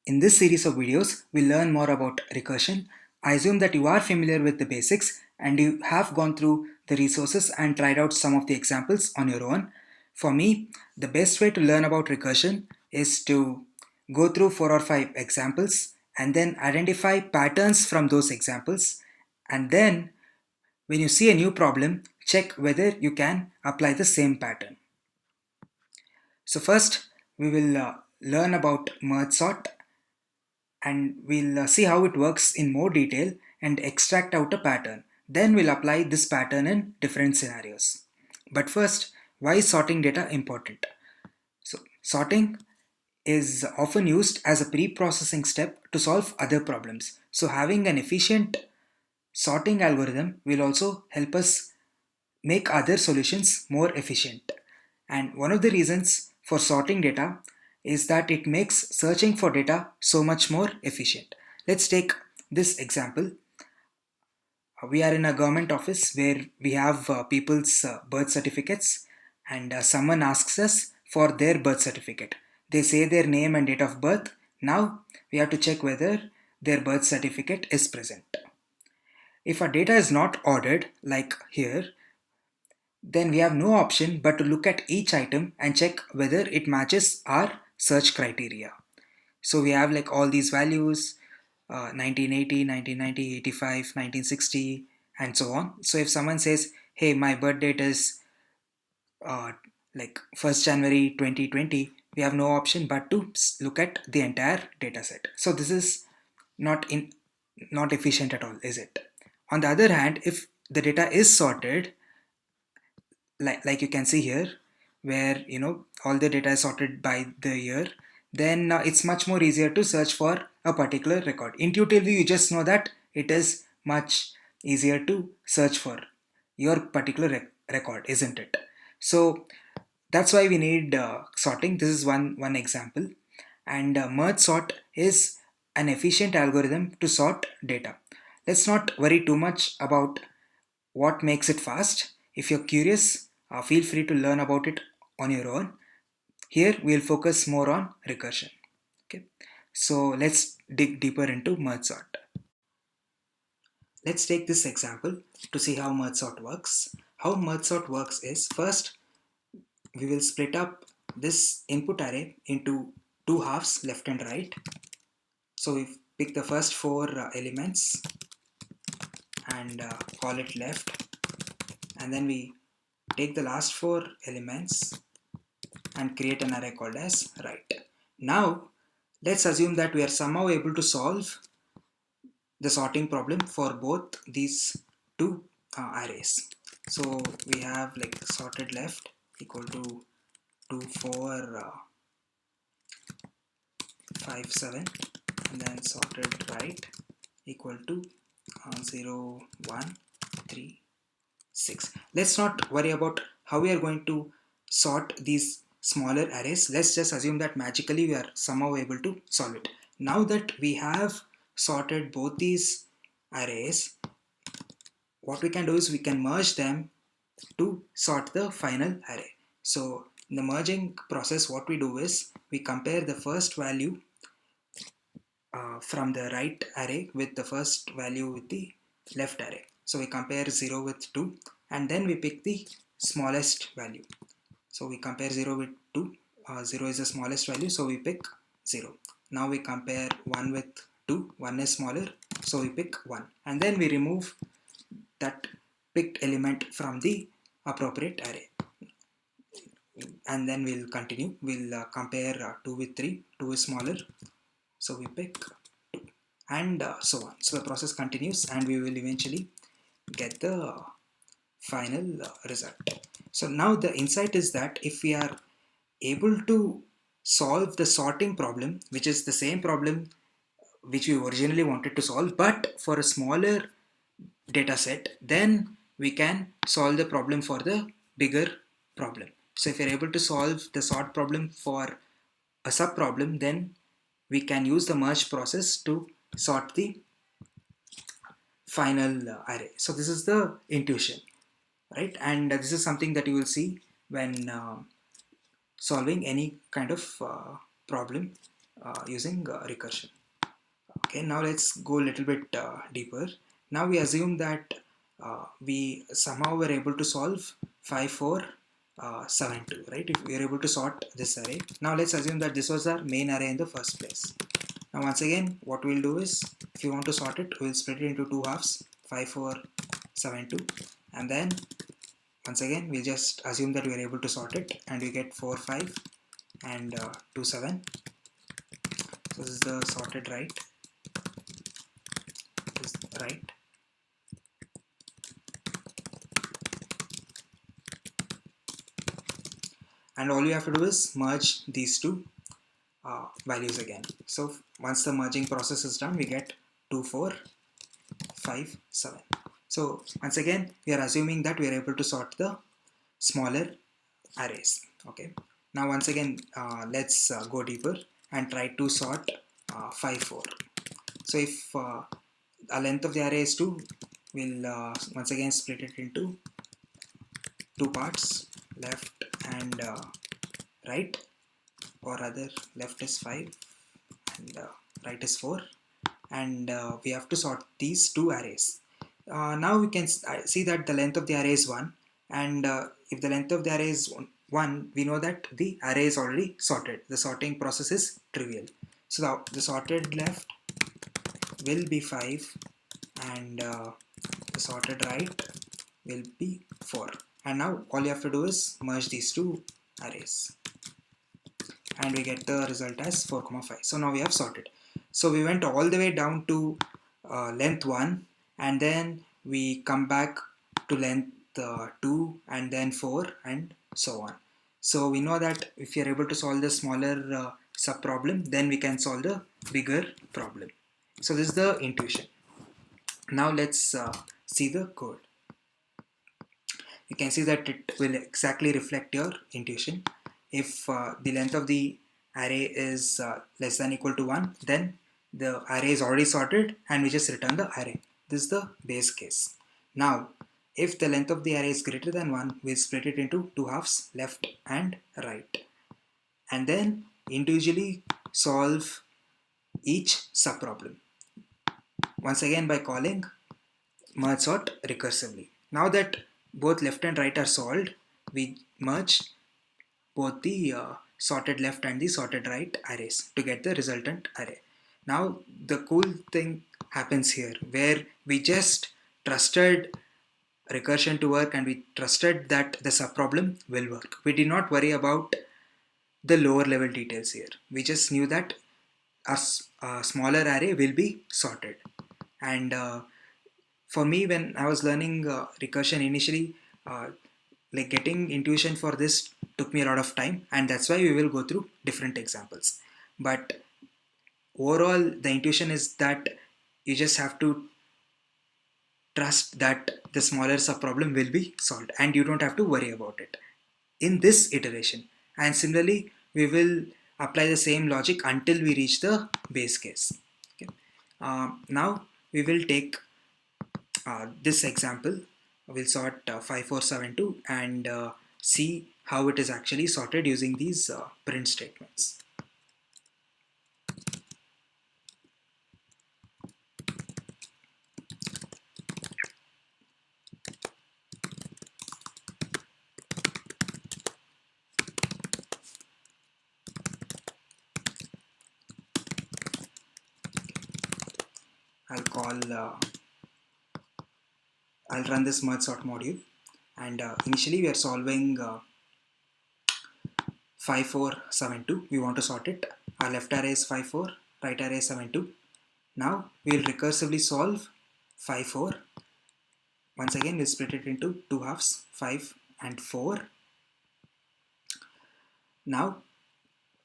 In this series of videos, we'll learn more about recursion. I assume that you are familiar with the basics and you have gone through the resources and tried out some of the examples on your own. For me, the best way to learn about recursion is to go through 4 or 5 examples and then identify patterns from those examples. And then when you see a new problem, check whether you can apply the same pattern. So first, we will learn about merge sort, and we'll see how it works in more detail and extract out a pattern. Then we'll apply this pattern in different scenarios. But first, why is sorting data important? So sorting is often used as a pre-processing step to solve other problems. So having an efficient sorting algorithm will also help us make other solutions more efficient. And one of the reasons for sorting data is that it makes searching for data so much more efficient. Let's take this example. We are in a government office where we have people's birth certificates, and someone asks us for their birth certificate. They say their name and date of birth. Now we have to check whether their birth certificate is present. If our data is not ordered, like here, then we have no option but to look at each item and check whether it matches our search criteria. So we have like all these values, 1980, 1990, 85, 1960, and so on. So if someone says, hey, my birth date is uh, like 1st January 2020, we have no option but to look at the entire data set. So this is not in not efficient at all, is it? On the other hand, if the data is sorted, like you can see here, where all the data is sorted by the year, then it's much more easier to search for a particular record. Intuitively you just know that it is much easier to search for your particular record, isn't it? So that's why we need sorting. This is one example. And merge sort is an efficient algorithm to sort data. Let's not worry too much about what makes it fast. If you're curious, feel free to learn about it on your own. Here we'll focus more on recursion. Okay, so let's dig deeper into merge sort. Let's take this example to see how merge sort works. How merge sort works is, first we will split up this input array into two halves, left and right. So we pick the first four elements and call it left, and then we take the last four elements and create an array called as right. Now let's assume that we are somehow able to solve the sorting problem for both these two arrays. So we have like sorted left equal to 2 4 5 7, and then sorted right equal to 0 1 3 6. Let's not worry about how we are going to sort these smaller arrays. Let's just assume that magically we are somehow able to solve it. Now that we have sorted both these arrays, what we can do is we can merge them to sort the final array. So in the merging process, what we do is we compare the first value from the right array with the first value with the left array. So we compare 0 with 2, and then we pick the smallest value. So we compare 0 with 2, 0 is the smallest value, so we pick 0. Now we compare 1 with 2, 1 is smaller, so we pick 1. And then we remove that picked element from the appropriate array. And then we'll continue, we'll compare 2 with 3, 2 is smaller, so we pick 2, and so on. So the process continues and we will eventually get the final result. So now the insight is that if we are able to solve the sorting problem, which is the same problem which we originally wanted to solve but for a smaller data set, then we can solve the problem for the bigger problem. So if you're able to solve the sort problem for a sub problem, then we can use the merge process to sort the final array. So this is the intuition, right? And this is something that you will see when solving any kind of problem using recursion. Okay, now let's go a little bit deeper. Now we assume that we somehow were able to solve 5, 4, 7, 2, right? If we are able to sort this array. Now let's assume that this was our main array in the first place. Now once again, what we'll do is, if you want to sort it, we'll split it into two halves, 5, 4, 7, 2, and then once again we'll just assume that we are able to sort it, and we get 4, 5, and 2, 7. So this is the sorted right. This right. And all you have to do is merge these two values again. So once the merging process is done, we get 2, 4, 5, 7. So once again, we are assuming that we are able to sort the smaller arrays. Okay. Now once again, let's go deeper and try to sort 5, 4. So if the length of the array is 2, we'll once again split it into two parts, left and right, or rather left is 5 and right is 4, and we have to sort these two arrays. Now we can see that the length of the array is 1, and if the length of the array is 1, we know that the array is already sorted. The sorting process is trivial. So now the sorted left will be 5 and the sorted right will be 4. And now all you have to do is merge these two arrays, and we get the result as 4, 5. So now we have sorted. So we went all the way down to length 1, and then we come back to length 2, and then 4, and so on. So we know that if you are able to solve the smaller sub problem, then we can solve the bigger problem. So this is the intuition. Now let's see the code. You can see that it will exactly reflect your intuition. If the length of the array is less than equal to 1, then the array is already sorted and we just return the array. This is the base case. Now, if the length of the array is greater than 1, we'll split it into two halves, left and right. And then individually solve each subproblem. Once again by calling merge sort recursively. Now that both left and right are solved, we merge both the sorted left and the sorted right arrays to get the resultant array. Now the cool thing happens here, where we just trusted recursion to work and we trusted that the subproblem will work. We did not worry about the lower level details here. We just knew that a smaller array will be sorted. And for me, when I was learning recursion initially, like getting intuition for this took me a lot of time, and that's why we will go through different examples. But overall, the intuition is that you just have to trust that the smaller subproblem will be solved and you don't have to worry about it in this iteration. And similarly, we will apply the same logic until we reach the base case. Okay. Now we will take this example. We'll sort 5472 and see how it is actually sorted using these print statements. I'll run this merge sort module, and initially we are solving 5472. We want to sort it. Our left array is 54, right array is 72. Now we will recursively solve 54. Once again, we'll split it into two halves, 5 and 4. Now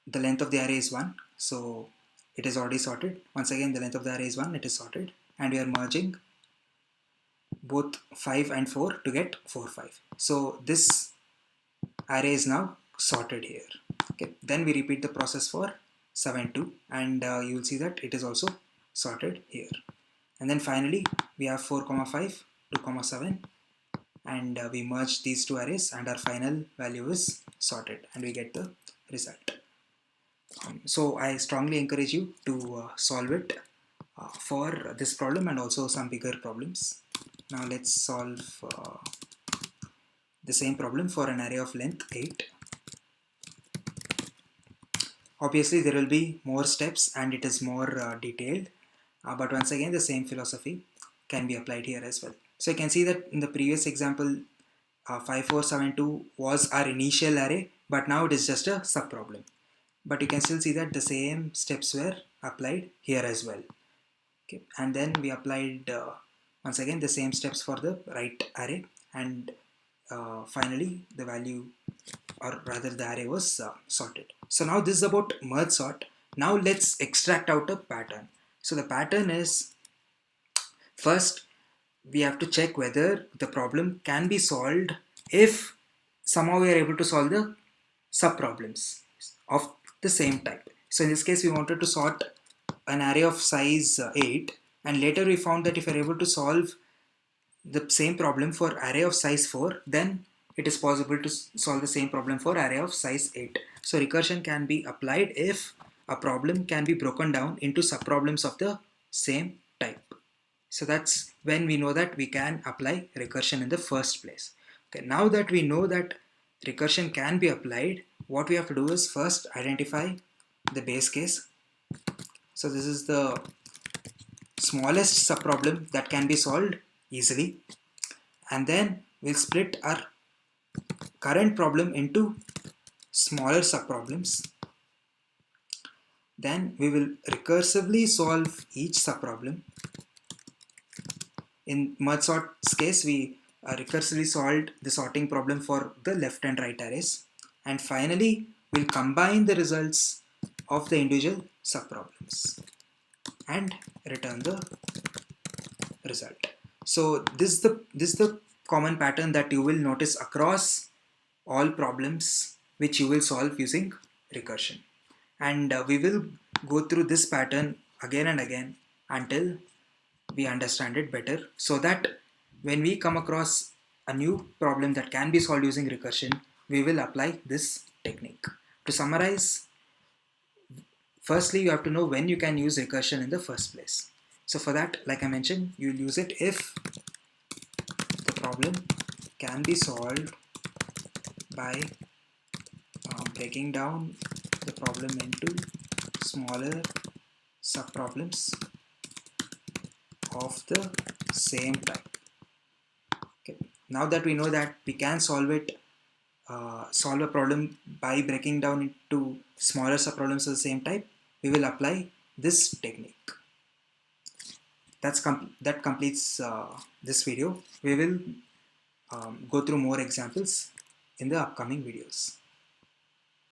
the length of the array is 1, so it is already sorted. Once again, the length of the array is 1, it is sorted, and we are merging both 5 and 4 to get 4, 5. So this array is now sorted here. Okay. Then we repeat the process for 7, 2, and you will see that it is also sorted here. And then finally we have 4, 5, 2, 7, and we merge these two arrays and our final value is sorted and we get the result. So I strongly encourage you to solve it for this problem and also some bigger problems. Now let's solve the same problem for an array of length 8. Obviously there will be more steps and it is more detailed, but once again the same philosophy can be applied here as well. So you can see that in the previous example 5472 was our initial array, but now it is just a subproblem. But you can still see that the same steps were applied here as well. Okay, and then we applied once again the same steps for the right array, and finally the value, or rather the array, was sorted. So now this is about merge sort. Now let's extract out a pattern. So the pattern is, first we have to check whether the problem can be solved if somehow we are able to solve the subproblems of the same type. So in this case we wanted to sort an array of size 8, and later we found that if we are able to solve the same problem for array of size 4, then it is possible to solve the same problem for array of size 8. So recursion can be applied if a problem can be broken down into subproblems of the same type. So that's when we know that we can apply recursion in the first place. Okay, now that we know that recursion can be applied, what we have to do is first identify the base case. So this is the smallest subproblem that can be solved easily, and then we'll split our current problem into smaller subproblems. Then we will recursively solve each subproblem. In merge sort's case, we recursively solved the sorting problem for the left and right arrays, and finally we'll combine the results of the individual subproblems and return the result. So this is the common pattern that you will notice across all problems which you will solve using recursion, and we will go through this pattern again and again until we understand it better, so that when we come across a new problem that can be solved using recursion, we will apply this technique. To summarize, firstly you have to know when you can use recursion in the first place. So for that, like I mentioned, you'll use it if the problem can be solved by breaking down the problem into smaller subproblems of the same type. Okay. Now that we know that we can solve a problem by breaking down into smaller subproblems of the same type, we will apply this technique. That completes this video. We will go through more examples in the upcoming videos.